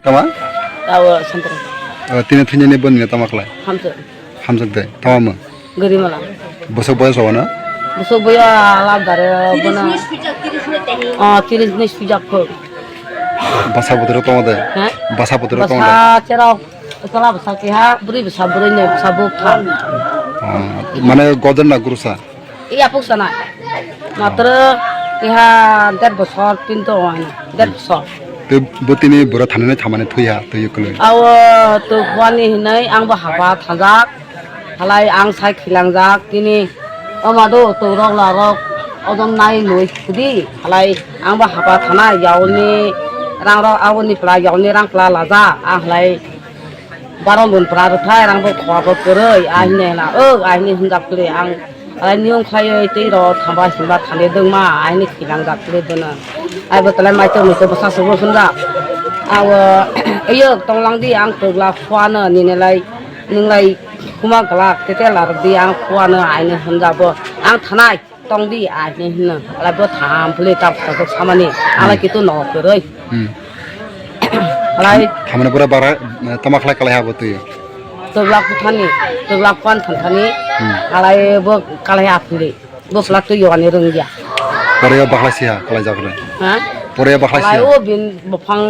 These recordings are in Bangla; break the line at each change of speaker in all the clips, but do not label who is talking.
Tama?
Tahu santer.
Tina thinya ni bon ni tama khlai.
Hamzat.
Hamzak de. Tama ma.
Gari malam.
Bosok boy sawana.
Besok boya alat dari mana? Tiris nis pijak ko.
Basa putro tama de. Basa putro tama de.
Basa cerau. Setelah basa kiha beri basa beri ni basa bukan.
Mana godan na gurusa.
Iya pun sana. Matra kiha der besar pintu wan. Der besar.
Tu butini bura thane na thamane thuya tu yukule.
Aw tu wani hinai ang bahapa thajak. Halai ang sai khilangjak tini. Amado tu rok la rok. Odom nai lui kudi. Halai ang bahapa thana yauni rang rok awuni pla yauni rang pla laza. Halai barang bun pla ruthai rang bo khwa bo kerei. Ahne la ahne hunjak kule ang Alai niung khayo ti ro thamba simba thane deng ma ahne khilangjak kule dona. Ai betul mai tu mesti besar sebelum sundak. Aw, ayo tolong di ang tegla fuana ni nilai kuma galak tete lar di ang fuana aini hendak bo ang thanai tong di aini hina. Alai bo tham pule tak tak samani. Alai kitu no kerei. Alai
thamane bura bara tama khlai kalai ha tu.
tegla kuthani, tegla kuan thani. Alai bo kalai apli. Bo plak tu yoni rungja.
Pore bakla sia kalai jakre.
Ha?
Pore bakla sia.
Alai bin bopang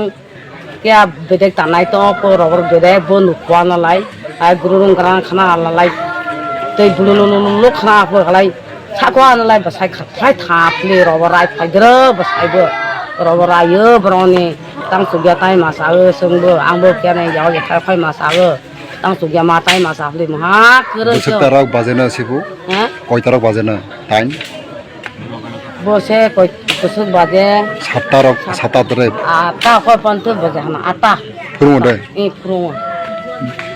kia bedek tanai to ko robor bedek bo nukwana lai. Ai gurung garang khana lai. Tei bululu khana ko lai. Sakwan lai basai khatai thapli robor rai phaidra basai bo. Robor ayo broni tang sugya tai masae sungbo angbo kia nei yaw ye khai masae. Tang sugya matai masafli maha kere.
Busuk tarak bazena sibu. Koi tarak bazena tain.
Bose koi busuk baje.
Sata tere.
Ata koi pantu baje hana ata.
Purung de.
Purung.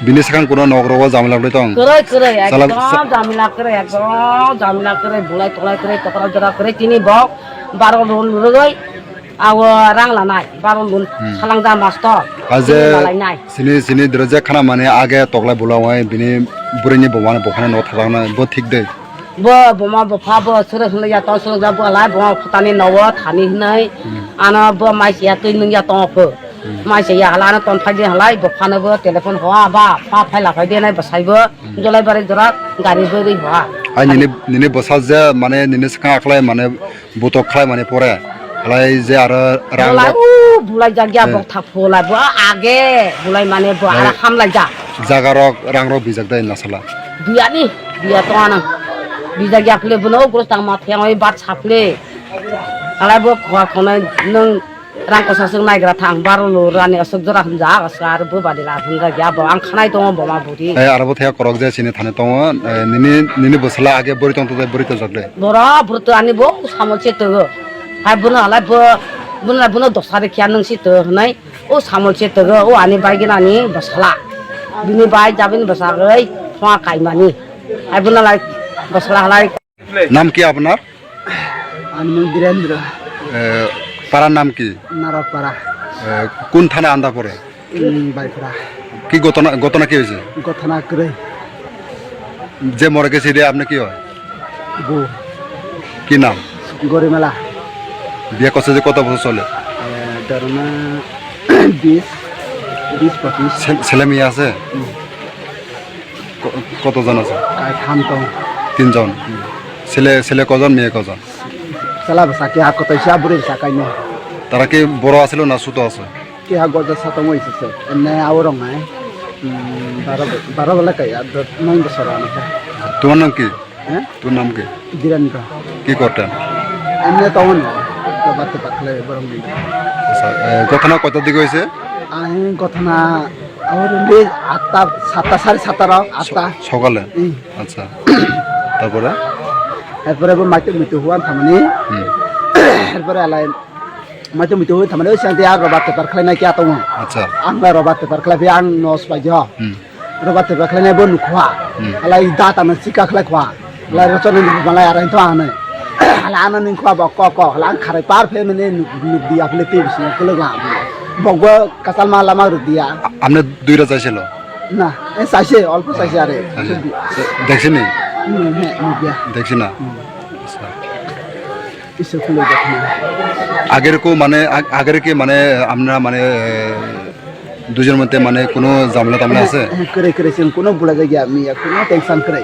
Bini sekarang kuna nogro jamila beli tong.
Kere ekdom jamila kere bulai tokra jara kere tini bok baro lun luroi. Awa rang lanai baro lun salang jam master.
Aje sini deraja khana mane age toklai bulawai bini burini bomane bokhane no thagana bo thik de.
Bo boma bo pha bo sure sure ya to sure ja bo lai bo phutani nawa thani nai ana bo mai sia tu ning ya to pho mai sia hala na ton phai de halai bo phana bo telephone hoa ba pha phai la phai de nai basai bo jolai bare dora gari bo ri hoa
ai nini bosal je mane nini sekarang aklai mane botok khlai mane pore halai je ara rang
bulai jagya bo thak pho lai bo age bulai mane bo ara ham lai ja
jagarok rangrok bijak dai nasala
dia to ana bisa jakle buno gros tang ma theng bat chaple alai bo khwa khona nang rang ko sasung nai gra thang bar lo rani asuk jora hanja asar bo badi la hanja ya bo ang khanai to bo ma buri
arabo thea korok je sini thane to nini bosla age bori tong to bori to jakle
bora bruto ani bo samoche to hai buno alai buno dosare kya nang si to nai o samoche to o ani bai gina ni bosla bini bai jabin basagai khwa kai mani hai buno lai बसला हलाई
नाम क्या अपना
वीरेंद्र
पारा नाम की
नारपारा
কোন থানা আন্দা পড়ে
বাইফরা
কি ঘটনা কি হয়েছে
ঘটনা করে
যে মরে গেছে রে আপনি কি হয়
বউ
কি নাম
গরিমালা
বিয়ে করছে যে কত বছর চলে
ধরনা 20-25
ছেলে মেয়ে আছে কতজন আছে তিনজন ছেলে কজন মেয়ে কজন
সালা সাকি হা কত হিসাব বুড়ি সাকাইনো
তারা কি বড় আছিল না ছোট আছে
কি হা গজ সাতম হইছে এনে আওরং নাই 12 বলা কাই 9 বছর আছে
তোমার নাম কি তোর নাম কি
বীরেন্দ্র
কি করতেন
এনে তখন বাতে পাখলে বরং দি
ঘটনা কত দিকে হয়েছে
ঘটনা और ले 8টা 7টা 7:30 8টা
সকালে আচ্ছা তারপরে
এরপরে মাইতে মিতে হওয়ান থামানি এরপরে আলাই মাইতে মিতে হই থামানি ওই সান্তে আর রবাতে পার খাইনা কি আতো
আচ্ছা
আমরা রবাতে পার খাইবে আং নস পাইজ রবাতে পার খাইনা বনু খোয়া আলাই দাতা না সিকা খাই খোয়া আলাই রচনা মালাই আর তো আনে আলাই আনা নিন খোয়া বক ক আলাই খারে পার ফে মানে নুদি আপলে তে বিস কলে গা বগো কাসাল মালামা রুদিয়া
আপনি দুইটা চাইছিল
না এ চাইছে অল্প চাইছে আরে
দেখছেন নি
হ্যাঁ
দেখছি না
ইসে খুলে দেখনা
আগের কি মানে আপনারা মানে দুজনের মধ্যে মানে কোনো ঝামেলা টামেলা আছে
kere kere sing kuno bula jagi mi ya kuno tension kere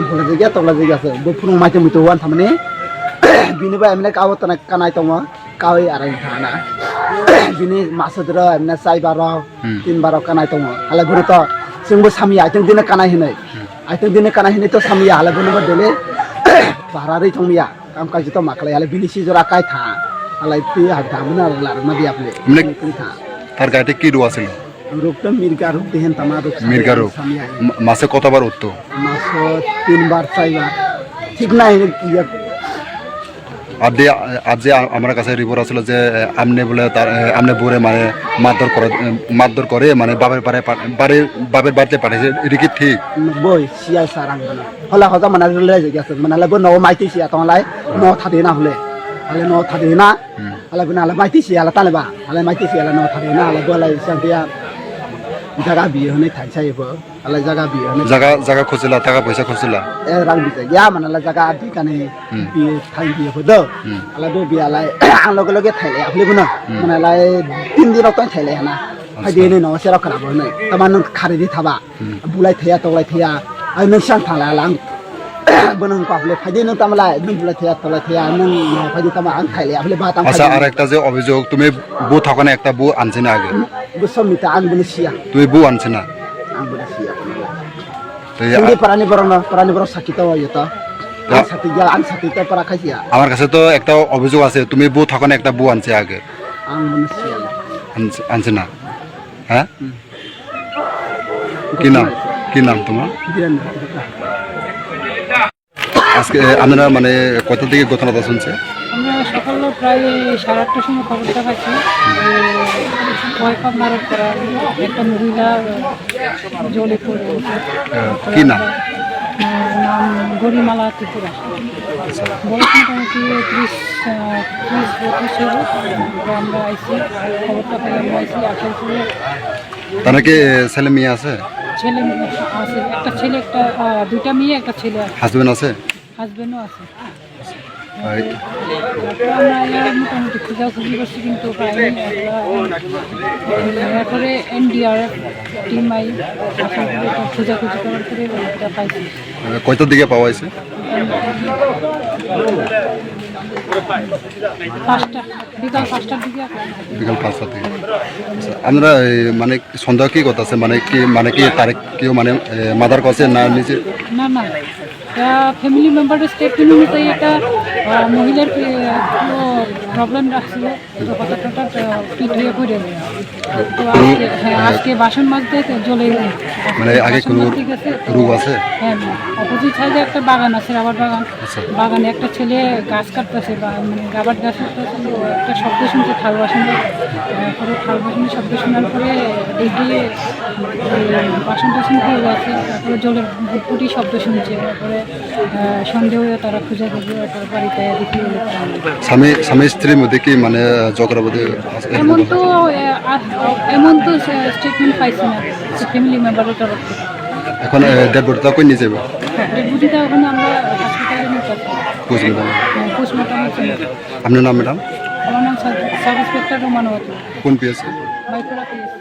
bula jagi tokla jagi ase bo phunu maite mutu wan thamne bini ba emne kawo tana kanai tongma kawi arang thana bini masudra emne sai baro tin baro kanai tongma hala guru to singbo sami aiteng dine kanai hinai aiteng dine kanai hinai to sami hala guru ba dele barari thongmiya kam ka jito maklai hala bini si jora kai tha hala ti ha thamna lar ma dia ple
মানে
tha
তার গাড়িতে কি রোগ আছিল
রোগটা মির্গা রোগ দেখেন তামা রোগ
মির্গা রোগ মাসে কতবার উঠতো
মাস 3 বার 4 বার ঠিক নাই
আজ যে আমার কাছে রিপোর্ট আসলো যে আমনে বলে তার আমনে বোরে মানে মারধর করে মানে বাপের বাড়িতে পাঠাইছে এটা কি ঠিক
বই সিয়া সারাং বনা হলা হজা মানে লে গেছে মানে লাগো ন মাইতি সিয়া তলাই ন থাদে না হলে হলে ন থাদে না হলে বনা হলে মাইতি সিয়া লা তালেবা হলে মাইতি সিয়া লা ন থাদে না হলে গলাই সান্তিয়া জায়গা বিয়ে হনে থাইছাইবো হলে জায়গা বিয়ে হনে
জায়গা খুঁজছিলা টাকা পয়সা খুঁজছিলা
এ রাং বিতে ইয়া মানে হলে জায়গা আদি কানে বিয়ে থাই বিয়ে হদ হলে দো বিয়া লাই আং লগে লগে থাইলে আপনি বনা মানে লাই 3 দিন অত থাইলে না ফাইদে নে ন সেরা খারাপ হনে তামান খারে দি থাবা বুলাই থাইয়া তলাই থাইয়া আই নং সাং থালা লাং বনং পাবলে ফাইদে নে তামলা নং বুলাই থাইয়া তলাই থাইয়া নং ফাইদে তামা আং থাইলে আপনি বাতাম
আচ্ছা আর একটা যে অভিযোগ তুমি বউ থাকনে একটা বউ আনছে না আগে
বুসমিতা আং বনে সিয়া
তুমি বউ আনছে না
আং বনে সিয়া
তো
সঙ্গে প্রাণী বড় সাকিত হইতা আং সাকি গা আং সাকিত পারা খাইয়া
আমার কাছে তো একটা অভিযোগ আছে তুমি বউ থাকনে একটা বউ আনছে আগে
আং বনে সিয়া
আনছে না হ্যাঁ কি নাম তোমার আজকে আপনারা মানে কত দিকে ঘটনাটা শুনছে
আমরা সকাল প্রায় 8:30টার সময় খবরটা পাচ্ছি ভয় পাপ মারত করা একটা মহিলা জলে পড়ে
কি নাম
নাম গরিমালা ত্রিপুরা বয়স মোটামুটি 30-32 আমরা আইসি খবরটা পাই আমরা আইসি আসার পরে
তারা কি ছেলে মেয়ে আছে
ছেলে আছে একটা ছেলে একটা দুইটা মেয়ে একটা ছেলে
হাজবেন্ড আছে
হাজবেন্ডও আছে আমরা মোটামুটি খোঁজাখুঁজি করছি কিন্তু পাইনি এরপরে NDRF টিম আই আসার পরে খোঁজাখুঁজি করার পরে এটা পাইছি
কয়টার দিকে পাওয়া হয়েছে
5টা বিকাল 5টার দিকে
বিকাল 5টার দিকে আপনারা মানে সন্দেহ কি কথা আছে মানে কি তারিখ কেউ মানে মাদার কাছে না নিচে
না ফ্যামিলি মেম্বারের স্টেটমেন্ট অনুযায়ী একটা মহিলার প্রবলেম রাখছিল তো হঠাৎ পিঠ হয়ে পড়ে তো আজকে বাসন মাজতে জ্বলে
মানে আগে কোনো রোগ আছে
হ্যাঁ অপোজিট সাইডে একটা বাগান আছে রাবার বাগান বাগানে একটা ছেলে গাছ কাটতেছে মানে রাবার গাছ কাটতেছে একটা শব্দ শুনছে থাল বাসনের পরে থাল বাসনের শব্দ শোনার পরে দেখি বাসন টাসন হয়ে গেছে তারপরে জলের ফুটফুটি শব্দ শুনছে তারপরে সন্দেহ হয়ে তারা খুঁজে তার বাড়িতে দেখি
স্বামী স্ত্রীর মধ্যে কি মানে ঝগড়া বোধ
এমন তো স্টেটমেন্ট পাইছি না ফ্যামিলি মেম্বারের তরফ থেকে
এখন ডেড বডিটা কই নিয়ে যাবে
ডেড বডিটা ওখানে আমরা হসপিটালে নিতে পোস্টমর্টম
আপনার নাম ম্যাডাম
আমার নাম সাব ইন্সপেক্টর রোমানওয়াতি
কোন পিএসসি
বাইপুরা পিএস